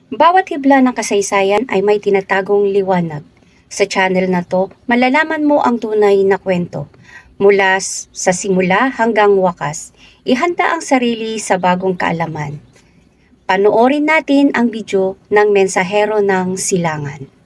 Bawat hibla ng kasaysayan ay may tinatagong liwanag. Sa channel na to, malalaman mo ang tunay na kwento. Mula sa simula hanggang wakas, ihanda ang sarili sa bagong kaalaman. Panoorin natin ang video ng Mensahero ng Silangan.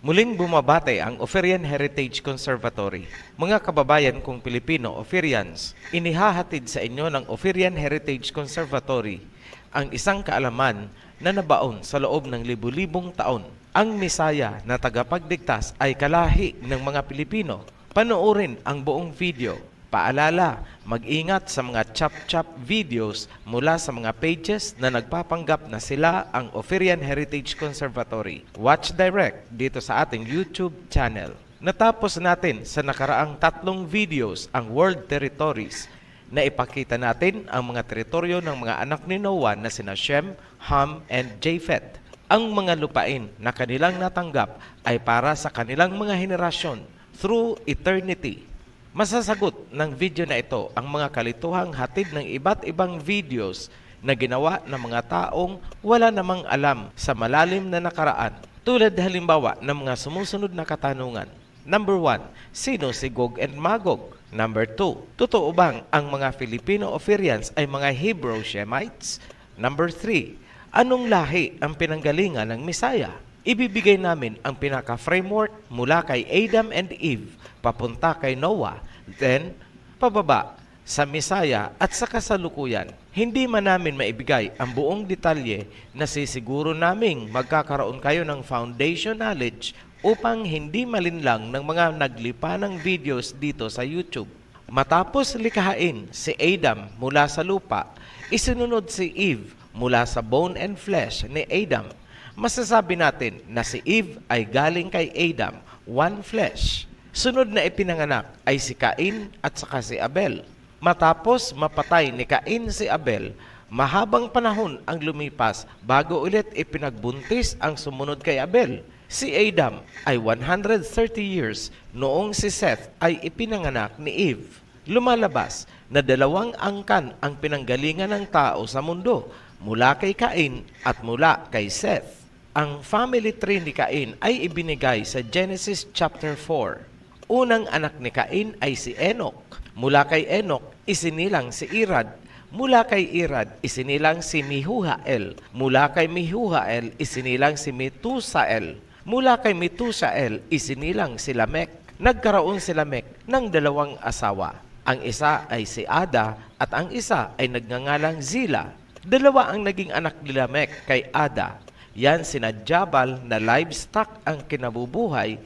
Muling bumabate ang Oferian Heritage Conservatory. Mga kababayan kong Pilipino, Oferians, inihahatid sa inyo ng Oferian Heritage Conservatory ang isang kaalaman na nabaon sa loob ng libu-libong taon. Ang Misaya na tagapagligtas ay kalahi ng mga Pilipino. Panoorin ang buong video. Paalala, mag-ingat sa mga chop-chop videos mula sa mga pages na nagpapanggap na sila ang Oferian Heritage Conservatory. Watch direct dito sa ating YouTube channel. Natapos natin sa nakaraang 3 videos ang World Territories na ipakita natin ang mga teritoryo ng mga anak ni Noah na sina Shem, Ham, and Japheth. Ang mga lupain na kanilang natanggap ay para sa kanilang mga henerasyon through eternity. Masasagot ng video na ito ang mga kalituhang hatid ng iba't ibang videos na ginawa ng mga taong wala namang alam sa malalim na nakaraan. Tulad halimbawa ng mga sumusunod na katanungan. Number 1, sino si Gog and Magog? Number 2, totoo bang ang mga Filipino Oferians ay mga Hebrew Shemites? Number 3, anong lahi ang pinanggalingan ng Misaya? Ibibigay namin ang pinaka-framework mula kay Adam and Eve papunta kay Noah, then pababa sa Misaya at sa kasalukuyan. Hindi man namin maibigay ang buong detalye na sisiguro naming magkakaroon kayo ng foundation knowledge upang hindi malinlang ng mga naglipa ng videos dito sa YouTube. Matapos likhain si Adam mula sa lupa, isinunod si Eve mula sa bone and flesh ni Adam. Masasabi natin na si Eve ay galing kay Adam, one flesh. Sunod na ipinanganak ay si Cain at saka si Abel. Matapos mapatay ni Cain si Abel, mahabang panahon ang lumipas bago ulit ipinagbuntis ang sumunod kay Abel. Si Adam ay 130 years noong si Seth ay ipinanganak ni Eve. Lumalabas na 2 angkan ang pinanggalingan ng tao sa mundo, mula kay Cain at mula kay Seth. Ang family tree ni Cain ay ibinigay sa Genesis chapter 4. Unang anak ni Cain ay si Enoch. Mula kay Enoch, isinilang si Irad. Mula kay Irad, isinilang si Mehujael. Mula kay Mehujael, isinilang si Metusael. Mula kay Metusael, isinilang si Lamech. Nagkaroon si Lamech ng 2 asawa. Ang isa ay si Ada at ang isa ay nagngangalang Zila. 2 ang naging anak ni Lamech kay Ada. Yan sina Jabal na livestock ang kinabubuhay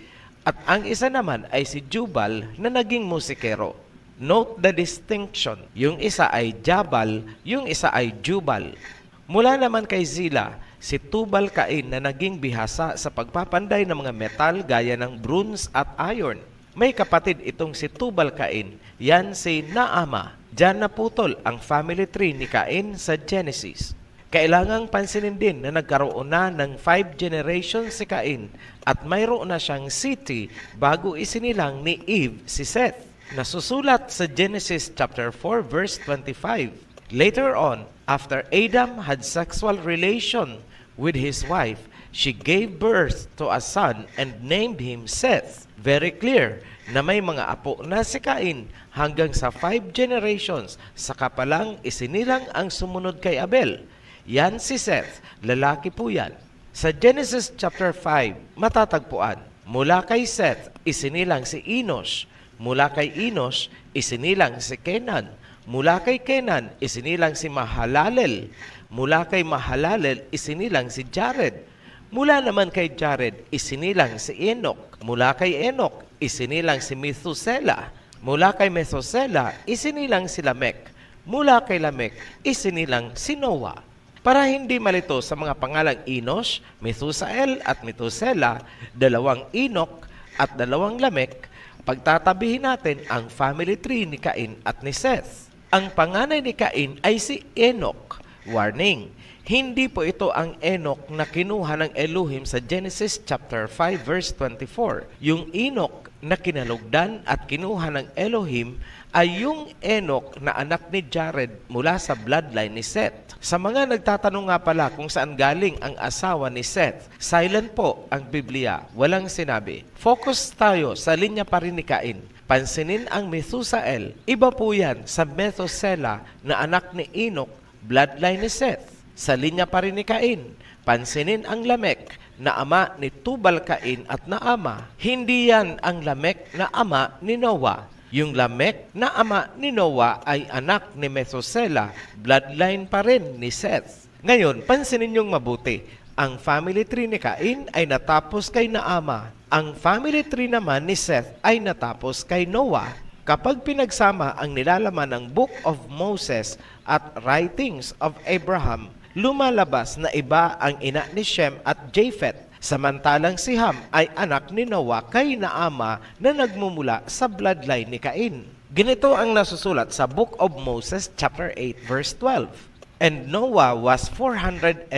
at ang isa naman ay si Jubal na naging musikero. Note the distinction. Yung isa ay Jabal, yung isa ay Jubal. Mula naman kay Zila, si Tubal Cain na naging bihasa sa pagpapanday ng mga metal gaya ng bronze at iron. May kapatid itong si Tubal Cain, yan si Naama. Diyan naputol ang family tree ni Cain sa Genesis. Kailangang pansinin din na nagkaroon na ng 5 generations si Cain at mayroon na siyang city bago isinilang ni Eve si Seth. Nasusulat sa Genesis chapter 4 verse 25. Later on, after Adam had sexual relation with his wife, she gave birth to a son and named him Seth. Very clear na may mga apo na si Cain hanggang sa 5 generations, saka pa lang isinilang ang sumunod kay Abel. Yan si Seth, lalaki po yan. Sa Genesis chapter 5, matatagpuan, mula kay Seth, isinilang si Enos. Mula kay Enos, isinilang si Kenan. Mula kay Kenan, isinilang si Mahalalel. Mula kay Mahalalel, isinilang si Jared. Mula naman kay Jared, isinilang si Enoch. Mula kay Enoch, isinilang si Methuselah. Mula kay Methuselah, isinilang si Lamech. Mula kay Lamech, isinilang si Noah. Para hindi malito sa mga pangalang Enos, Methusael at Methuselah, 2 Enoch at 2 Lamech, pagtatabihin natin ang family tree ni Cain at ni Seth. Ang panganay ni Cain ay si Enoch. Warning, hindi po ito ang Enoch na kinuha ng Elohim sa Genesis chapter 5 verse 24. Yung Enoch na kinalugdan at kinuha ng Elohim ay yung Enoch na anak ni Jared mula sa bloodline ni Seth. Sa mga nagtatanong nga pala kung saan galing ang asawa ni Seth, silent po ang Biblia, walang sinabi. Focus tayo sa linya pa rin ni Cain. Pansinin ang Methusael. Iba po yan sa Methuselah na anak ni Enoch, bloodline ni Seth. Sa linya pa rin ni Cain, pansinin ang Lamech na ama ni Tubal-Cain at Naama. Hindi yan ang Lamech na ama ni Noah. Yung Lamech na ama ni Noah ay anak ni Methuselah, bloodline pa rin ni Seth. Ngayon, pansinin niyong mabuti. Ang family tree ni Cain ay natapos kay Naama. Ang family tree naman ni Seth ay natapos kay Noah. Kapag pinagsama ang nilalaman ng Book of Moses at Writings of Abraham, lumalabas na iba ang ina ni Shem at Japheth, samantalang si Ham ay anak ni Noah kay Naama na nagmumula sa bloodline ni Cain. Ganito ang nasusulat sa Book of Moses chapter 8 verse 12. And Noah was 450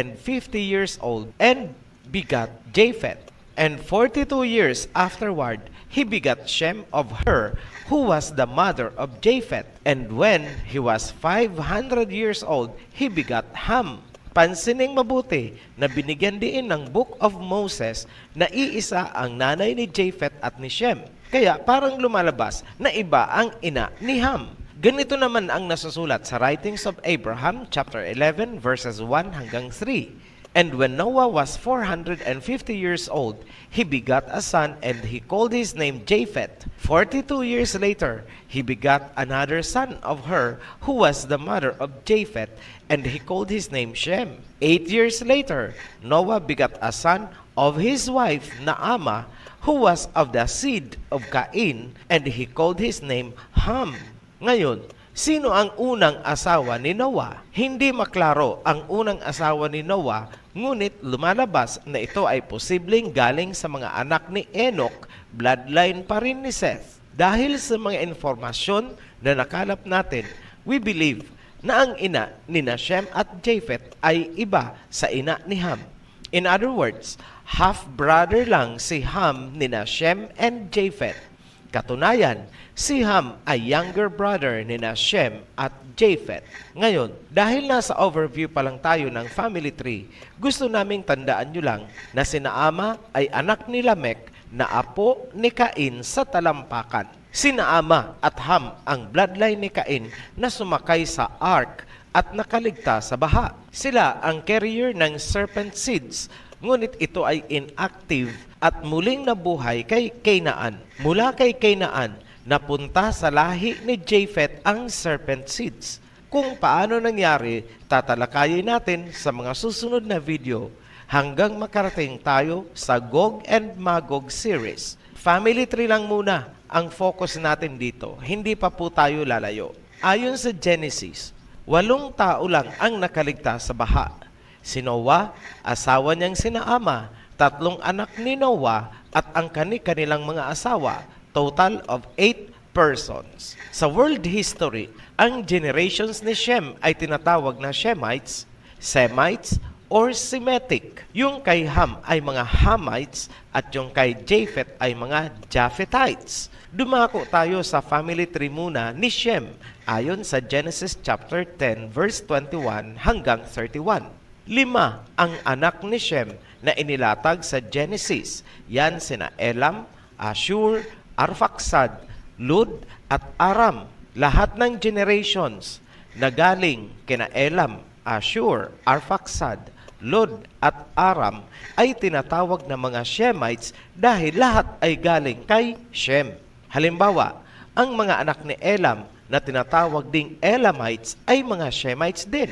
years old and begat Japheth. And 42 years afterward, he begat Shem of her, who was the mother of Japheth. And when he was 500 years old, he begat Ham. Pansining mabuti na binigyan din ng Book of Moses na iisa ang nanay ni Japheth at ni Shem. Kaya parang lumalabas na iba ang ina ni Ham. Ganito naman ang nasusulat sa Writings of Abraham, chapter 11, verses 1 hanggang 3. And when Noah was 450 years old, he begat a son, and he called his name Japheth. 42 years later, he begat another son of her, who was the mother of Japheth, and he called his name Shem. 8 years later, Noah begat a son of his wife Naama, who was of the seed of Cain, and he called his name Ham. Ngayon, sino ang unang asawa ni Noah? Hindi maklaro ang unang asawa ni Noah, ngunit lumalabas na ito ay posibleng galing sa mga anak ni Enoch, bloodline pa rin ni Seth. Dahil sa mga informasyon na nakalap natin, we believe na ang ina ni Shem at Japheth ay iba sa ina ni Ham. In other words, half-brother lang si Ham ni Shem and Japheth. Katunayan, si Ham ay younger brother ni Shem at Japheth. Ngayon, dahil nasa overview pa lang tayo ng family tree, gusto naming tandaan nyo lang na si Naama ay anak ni Lamech na apo ni Cain sa talampakan. Si Naama at Ham ang bloodline ni Cain na sumakay sa ark at nakaligtas sa baha. Sila ang carrier ng serpent seeds, ngunit ito ay inactive at muling nabuhay kay Canaan. Mula kay Canaan, napunta sa lahi ni Japheth ang serpent seeds. Kung paano nangyari, tatalakayin natin sa mga susunod na video hanggang makarating tayo sa Gog and Magog series. Family tree lang muna ang focus natin dito, hindi pa po tayo lalayo. Ayon sa Genesis, 8 tao lang ang nakaligtas sa baha. Si Noah, asawa niyang si Naama, 3 anak ni Noah at ang kanilang mga asawa, total of 8 persons. Sa world history, ang generations ni Shem ay tinatawag na Shemites, Semites, or Semitic. Yung kay Ham ay mga Hamites at yung kay Japheth ay mga Japhethites. Dumako tayo sa family tree muna ni Shem ayon sa Genesis chapter 10 verse 21 hanggang 31. 5 ang anak ni Shem na inilatag sa Genesis. Yan sina Elam, Ashur, Arphaxad, Lud at Aram. Lahat ng generations na galing kina Elam, Ashur, Arphaxad, Lud at Aram ay tinatawag na mga Shemites dahil lahat ay galing kay Shem. Halimbawa, ang mga anak ni Elam na tinatawag ding Elamites ay mga Shemites din.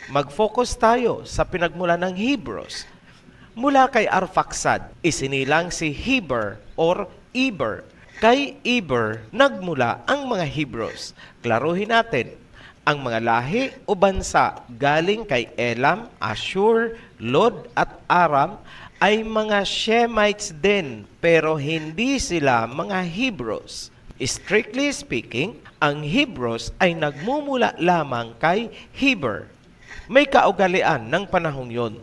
Mag-focus tayo sa pinagmula ng Hebrews. Mula kay Arphaxad, isinilang si Heber or Eber. Kay Eber, nagmula ang mga Hebrews. Klaruhin natin, ang mga lahi o bansa galing kay Elam, Ashur, Lod at Aram ay mga Shemites din, pero hindi sila mga Hebrews. Strictly speaking, ang Hebrews ay nagmumula lamang kay Heber. May kaugalian ng panahong yon.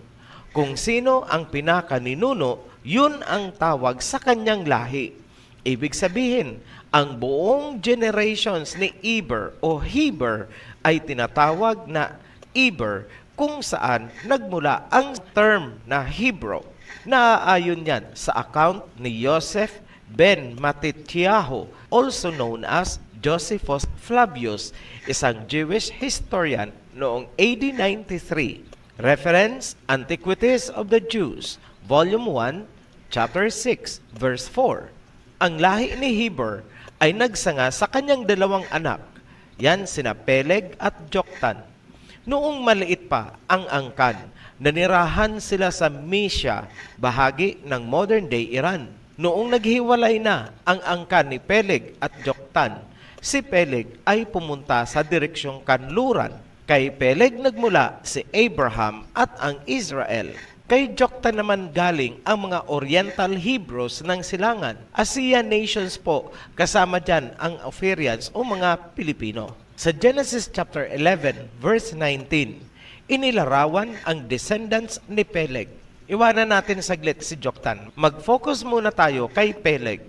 Kung sino ang pinakaninuno, yun ang tawag sa kanyang lahi. Ibig sabihin, ang buong generations ni Eber o Heber ay tinatawag na Eber kung saan nagmula ang term na Hebrew. Naaayon yan sa account ni Joseph ben Matityahu, also known as Josephus Flavius, isang Jewish historian noong AD 93. Reference, Antiquities of the Jews, Volume 1, Chapter 6, Verse 4. Ang lahi ni Heber ay nagsanga sa kanyang dalawang anak. Yan sina Peleg at Joktan. Noong maliit pa ang angkan, nanirahan sila sa Mysia, bahagi ng modern-day Iran. Noong naghiwalay na ang angkan ni Peleg at Joktan, si Peleg ay pumunta sa direksyong kanluran. Kay Peleg nagmula si Abraham at ang Israel. Kay Joktan naman galing ang mga Oriental Hebrews ng silangan. ASEAN nations po, kasama dyan ang Ophirians o mga Pilipino. Sa Genesis chapter 11, verse 19, inilarawan ang descendants ni Peleg. Iwanan natin saglit si Joktan. Mag-focus muna tayo kay Peleg.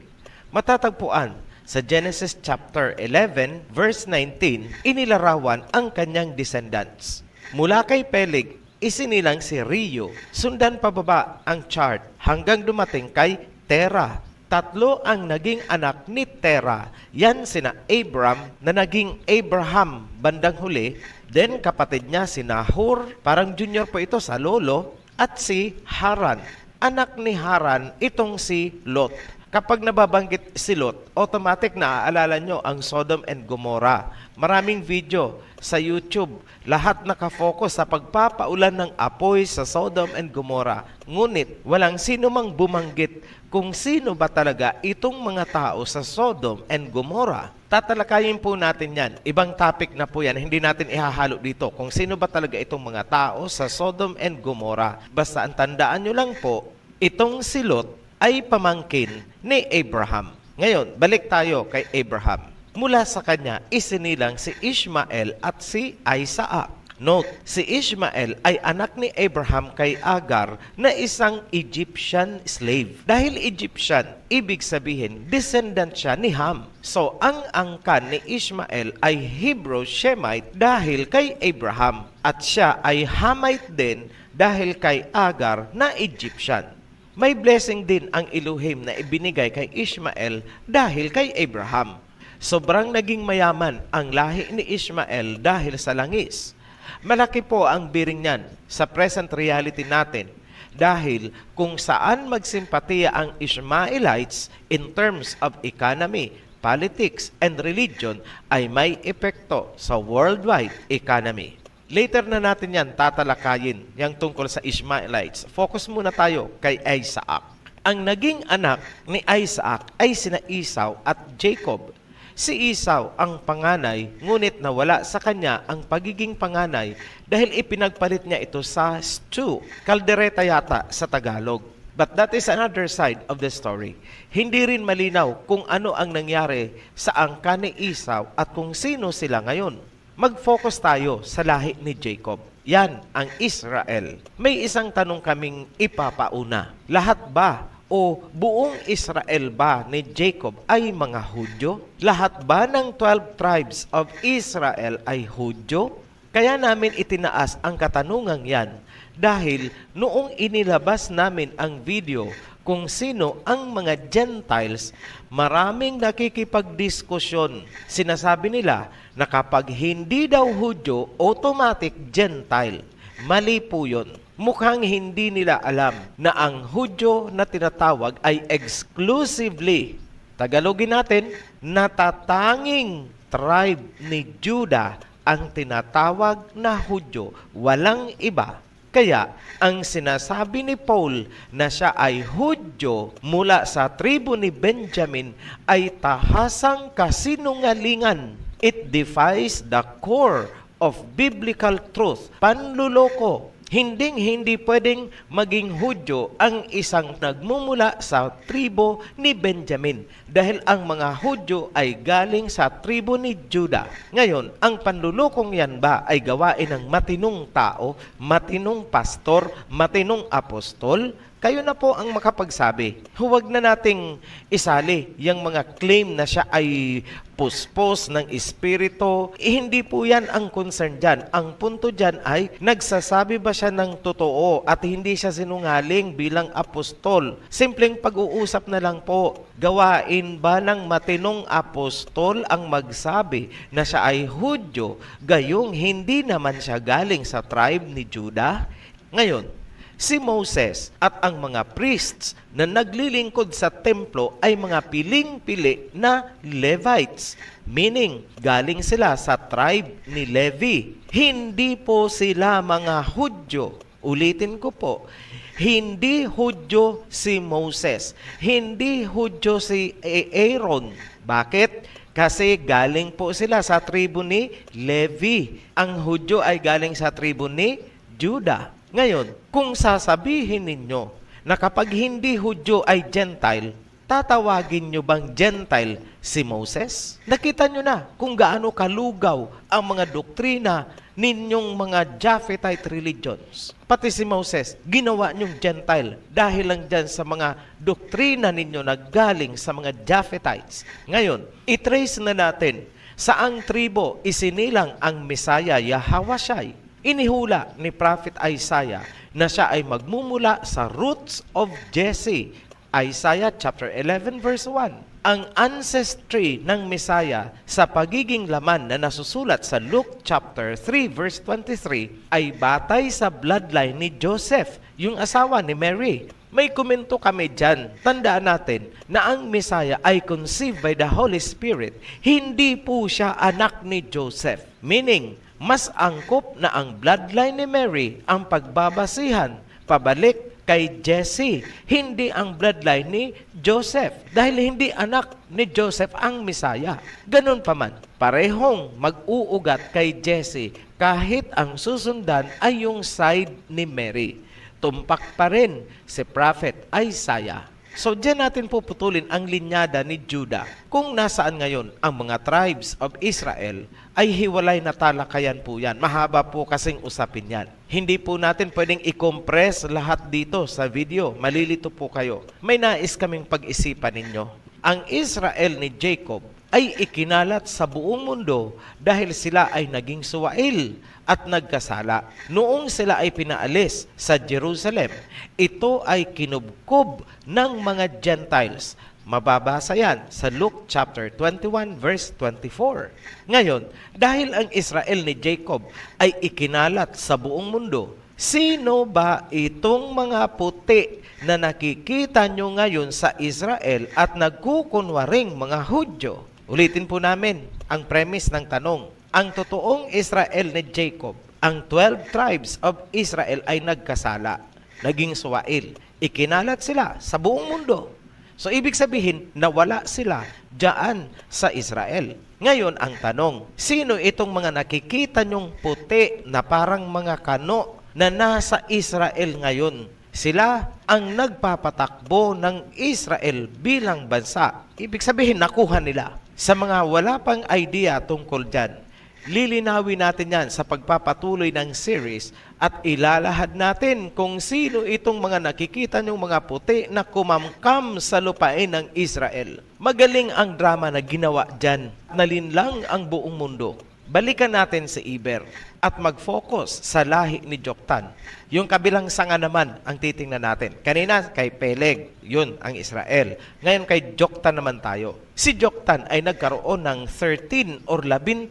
Matatagpuan sa Genesis chapter 11, verse 19, inilarawan ang kanyang descendants. Mula kay Peleg, isinilang si Rio. Sundan pababa ang chart hanggang dumating kay Tera. Tatlo ang naging anak ni Tera. Yan sina Abram na naging Abraham bandang huli. Then kapatid niya si Nahor, parang junior po ito sa lolo. At si Haran. Anak ni Haran, itong si Lot. Kapag nababanggit si Lot, automatic na aalala nyo ang Sodom and Gomorrah. Maraming video sa YouTube, lahat nakafocus sa pagpapaulan ng apoy sa Sodom and Gomorrah. Ngunit walang sino mang bumanggit kung sino ba talaga itong mga tao sa Sodom and Gomorrah. Tatalakayin po natin yan. Ibang topic na po yan. Hindi natin ihahalo dito kung sino ba talaga itong mga tao sa Sodom and Gomorrah. Basta ang tandaan nyo lang po, itong si Lot ay pamangkin ni Abraham. Ngayon, balik tayo kay Abraham. Mula sa kanya, isinilang si Ishmael at si Isaac. Note, si Ishmael ay anak ni Abraham kay Agar na isang Egyptian slave. Dahil Egyptian, ibig sabihin, descendant siya ni Ham. So, ang angkan ni Ishmael ay Hebrew Shemite dahil kay Abraham. At siya ay Hamite din dahil kay Agar na Egyptian. May blessing din ang Elohim na ibinigay kay Ishmael dahil kay Abraham. Sobrang naging mayaman ang lahi ni Ishmael dahil sa langis. Malaki po ang biring niyan sa present reality natin dahil kung saan magsimpatiya ang Ishmaelites in terms of economy, politics, and religion ay may epekto sa worldwide economy. Later na natin yan tatalakayin yang tungkol sa Ishmaelites. Focus muna tayo kay Isaac. Ang naging anak ni Isaac ay sina Esau at Jacob. Si Esau ang panganay, ngunit nawala sa kanya ang pagiging panganay dahil ipinagpalit niya ito sa stew, kaldereta yata sa Tagalog. But that is another side of the story. Hindi rin malinaw kung ano ang nangyari sa angkan ni Esau at kung sino sila ngayon. Mag-focus tayo sa lahi ni Jacob. Yan ang Israel. May isang tanong kaming ipapauna. Lahat ba o buong Israel ba ni Jacob ay mga Hudyo? Lahat ba ng 12 tribes of Israel ay Hudyo? Kaya namin itinaas ang katanungang yan dahil noong inilabas namin ang video kung sino ang mga Gentiles, maraming nakikipagdiskusyon. Sinasabi nila na kapag hindi daw Hudyo, automatic Gentile. Mali po yun. Mukhang hindi nila alam na ang Hudyo na tinatawag ay exclusively, Tagalogin natin, natatanging tribe ni Judah ang tinatawag na Hudyo, walang iba. Kaya, ang sinasabi ni Paul na siya ay Hudyo mula sa tribo ni Benjamin ay tahasang kasinungalingan. It defies the core of biblical truth. Panluloko. Hindi pwedeng maging Hudyo ang isang nagmumula sa tribo ni Benjamin dahil ang mga Hudyo ay galing sa tribo ni Judah. Ngayon, ang panlulokong yan ba ay gawain ng matinong tao, matinong pastor, matinong apostol? Kayo na po ang makapagsabi. Huwag na nating isali yung mga claim na siya ay puspos ng espiritu. Hindi po yan ang concern dyan. Ang punto dyan ay nagsasabi ba siya ng totoo at hindi siya sinungaling bilang apostol. Simpleng pag-uusap na lang po. Gawain ba ng matinong apostol ang magsabi na siya ay Hudyo, gayong hindi naman siya galing sa tribe ni Judah? Ngayon, si Moses at ang mga priests na naglilingkod sa templo ay mga piling-pili na Levites. Meaning, galing sila sa tribe ni Levi. Hindi po sila mga Hudyo. Ulitin ko po, hindi Hudyo si Moses. Hindi Hudyo si Aaron. Bakit? Kasi galing po sila sa tribo ni Levi. Ang Hudyo ay galing sa tribo ni Judah. Ngayon, kung sasabihin ninyo na kapag hindi Hudyo ay Gentile, tatawagin nyo bang Gentile si Moses? Nakita nyo na kung gaano kalugaw ang mga doktrina ninyong mga Japhetite religions. Pati si Moses, ginawa nyong Gentile dahil lang dyan sa mga doktrina ninyo na galing sa mga Japhetites. Ngayon, itrace na natin saang tribo isinilang ang Messiah Yahawashai. Inihula ni Prophet Isaiah na siya ay magmumula sa roots of Jesse. Isaiah chapter 11 verse 1. Ang ancestry ng Messiah sa pagiging laman na nasusulat sa Luke chapter 3 verse 23 ay batay sa bloodline ni Joseph, yung asawa ni Mary. May komento kami dyan. Tandaan natin na ang Messiah ay conceived by the Holy Spirit. Hindi po siya anak ni Joseph. Meaning, mas angkop na ang bloodline ni Mary ang pagbabasihan pabalik kay Jesse, hindi ang bloodline ni Joseph. Dahil hindi anak ni Joseph ang Messiah. Ganun pa man, parehong mag-uugat kay Jesse kahit ang susundan ay yung side ni Mary. Tumpak pa rin si Prophet Isaiah. So, diyan natin puputulin ang linyada ni Judah. Kung nasaan ngayon ang mga tribes of Israel, ay hiwalay na talakayan po yan. Mahaba po kasing usapin yan. Hindi po natin pwedeng i-compress lahat dito sa video. Malilito po kayo. May nais kaming pag-isipan ninyo. Ang Israel ni Jacob ay ikinalat sa buong mundo dahil sila ay naging suwail at nagkasala. Noong sila ay pinaalis sa Jerusalem, ito ay kinubkob ng mga Gentiles. Mababasa yan sa Luke chapter 21 verse 24. Ngayon, dahil ang Israel ni Jacob ay ikinalat sa buong mundo, sino ba itong mga puti na nakikita nyo ngayon sa Israel at nagkukunwaring mga Hudyo? Ulitin po namin ang premise ng tanong. Ang totoong Israel ni Jacob, ang 12 tribes of Israel ay nagkasala, naging suwail. Ikinalat sila sa buong mundo. So, ibig sabihin, nawala sila dyan sa Israel. Ngayon, ang tanong, sino itong mga nakikita nyong puti na parang mga kano na nasa Israel ngayon? Sila ang nagpapatakbo ng Israel bilang bansa. Ibig sabihin, nakuha nila. Sa mga wala pang idea tungkol dyan, lilinawin natin yan sa pagpapatuloy ng series at ilalahad natin kung sino itong mga nakikita nyong mga puti na kumamkam sa lupain ng Israel. Magaling ang drama na ginawa dyan. Nalinlang ang buong mundo. balikan natin si Iber at mag-focus sa lahi ni Joktan. Yung kabilang sanga naman ang titingnan natin. Kanina kay Peleg, yun ang Israel. Ngayon kay Joktan naman tayo. Si Joktan ay nagkaroon ng 13 or 13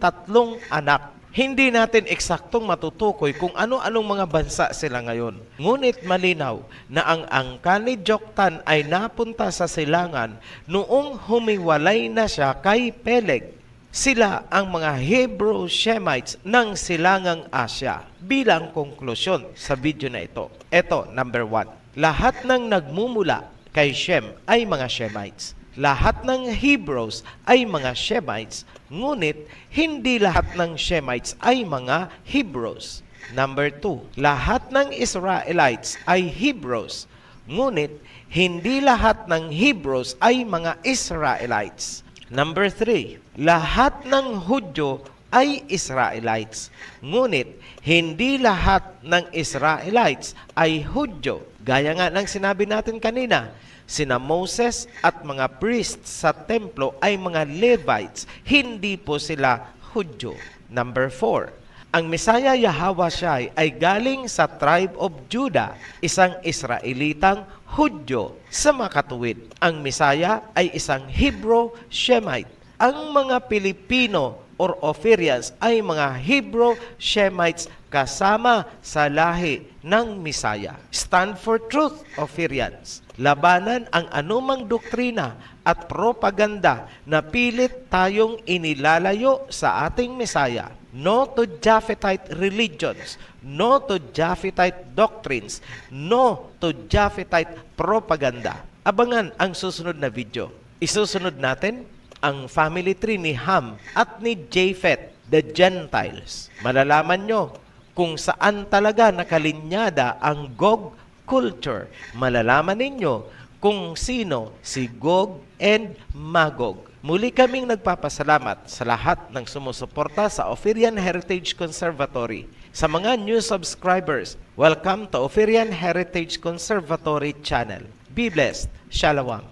anak. Hindi natin eksaktong matutukoy kung ano-anong mga bansa sila ngayon. Ngunit malinaw na ang angkan ni Joktan ay napunta sa silangan noong humiwalay na siya kay Peleg. Sila ang mga Hebrew Shemites ng silangang Asya. Bilang konklusyon sa video na ito. Ito, number 1. Lahat ng nagmumula kay Shem ay mga Shemites. Lahat ng Hebrews ay mga Shemites. Ngunit, hindi lahat ng Shemites ay mga Hebrews. Number 2. Lahat ng Israelites ay Hebrews. Ngunit, hindi lahat ng Hebrews ay mga Israelites. Number 3, lahat ng Hudyo ay Israelites. Ngunit, hindi lahat ng Israelites ay Hudyo. Gaya nga ng sinabi natin kanina, sina Moses at mga priests sa templo ay mga Levites. Hindi po sila Hudyo. Number 4, ang Messiah Yahweh ay galing sa tribe of Judah, isang Israelitang Hudyo. Sa makatuwid, ang Messiah ay isang Hebrew Shemite. Ang mga Pilipino or Ophirians ay mga Hebrew Shemites kasama sa lahi ng Messiah. Stand for truth, Ophirians. Labanan ang anumang doktrina at propaganda na pilit tayong inilalayo sa ating Messiah. No to Japhetite religions, no to Japhetite doctrines, no to Japhetite propaganda. Abangan ang susunod na video. Isusunod natin ang family tree ni Ham at ni Japheth, the Gentiles. Malalaman nyo kung saan talaga nakalinyada ang Gog culture. Malalaman ninyo kung sino si Gog and Magog. Muli kaming nagpapasalamat sa lahat ng sumusuporta sa Ophirian Heritage Conservatory. Sa mga new subscribers, welcome to Ophirian Heritage Conservatory channel. Be blessed. Shalom.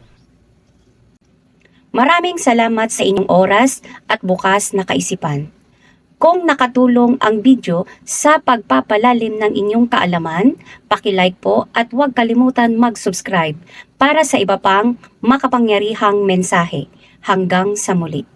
Maraming salamat sa inyong oras at bukas na kaisipan. Kung nakatulong ang video sa pagpapalalim ng inyong kaalaman, paki-like po at huwag kalimutan mag-subscribe para sa iba pang makapangyarihang mensahe. Hanggang sa muli.